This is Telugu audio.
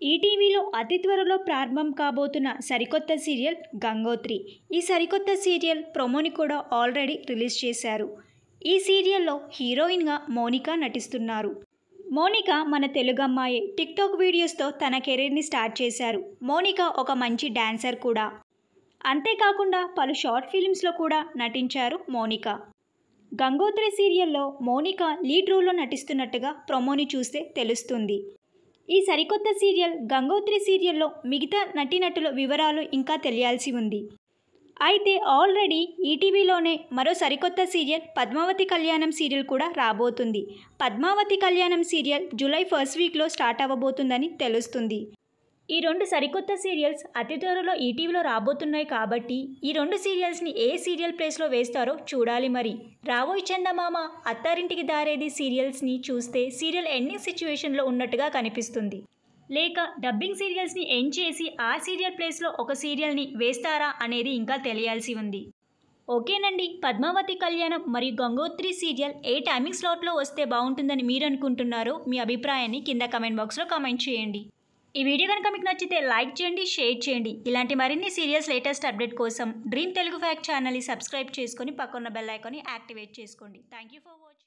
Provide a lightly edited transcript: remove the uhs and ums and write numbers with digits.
ఈటీవీలో అతి త్వరలో ప్రారంభం కాబోతున్న సరికొత్త సీరియల్ గంగోత్రి. ఈ సరికొత్త సీరియల్ ప్రోమోని కూడా ఆల్రెడీ రిలీజ్ చేశారు. ఈ సీరియల్లో హీరోయిన్గా మోనికా నటిస్తున్నారు. మోనికా మన తెలుగు అమ్మాయే. టిక్టాక్ వీడియోస్తో తన కెరీర్ని స్టార్ట్ చేశారు. మోనికా ఒక మంచి డాన్సర్ కూడా. అంతేకాకుండా పలు షార్ట్ ఫిల్మ్స్లో కూడా నటించారు మోనికా. గంగోత్రి సీరియల్లో మోనికా లీడ్ రోల్లో నటిస్తున్నట్టుగా ప్రోమోని చూస్తే తెలుస్తుంది. ఈ సరికొత్త సీరియల్ గంగోత్రి సీరియల్లో మిగతా నటీనటుల వివరాలు ఇంకా తెలియాల్సి ఉంది. అయితే ఆల్రెడీ ఈటీవీలోనే మరో సరికొత్త సీరియల్ పద్మావతి కళ్యాణం సీరియల్ కూడా రాబోతుంది. పద్మావతి కళ్యాణం సీరియల్ జూలై ఫస్ట్ వీక్లో స్టార్ట్ అవ్వబోతుందని తెలుస్తుంది. ఈ రెండు సరికొత్త సీరియల్స్ అతి త్వరలో ఈటీవీలో రాబోతున్నాయి కాబట్టి ఈ రెండు సీరియల్స్ని ఏ సీరియల్ ప్లేస్లో వేస్తారో చూడాలి. మరి రావోయ్ చందమామ, అత్తారింటికి దారేది సీరియల్స్ని చూస్తే సీరియల్ ఎండింగ్ సిచ్యువేషన్లో ఉన్నట్టుగా కనిపిస్తుంది. లేక డబ్బింగ్ సీరియల్స్ని ఎండ్ చేసి ఆ సీరియల్ ప్లేస్లో ఒక సీరియల్ని వేస్తారా అనేది ఇంకా తెలియాల్సి ఉంది. ఓకేనండి, పద్మావతి కళ్యాణం మరియు గంగోత్రి సీరియల్ ఏ టైమింగ్ స్లాట్లో వస్తే బాగుంటుందని మీరు అనుకుంటున్నారో మీ అభిప్రాయాన్ని కింద కమెంట్ బాక్స్లో కామెంట్ చేయండి. ఈ వీడియో కనుక మీకు నచ్చితే లైక్ చేయండి, షేర్ చేయండి. ఇలాంటి మరిన్ని సీరియల్స్ లేటెస్ట్ అప్డేట్ కోసం డ్రీమ్ తెలుగు ఫ్యాక్ట్ ఛానల్ని సబ్స్క్రైబ్ చేసుకొని పక్కన్న బెల్ ఐకాన్ని యాక్టివేట్ చేసుకోండి. Thank you for watching.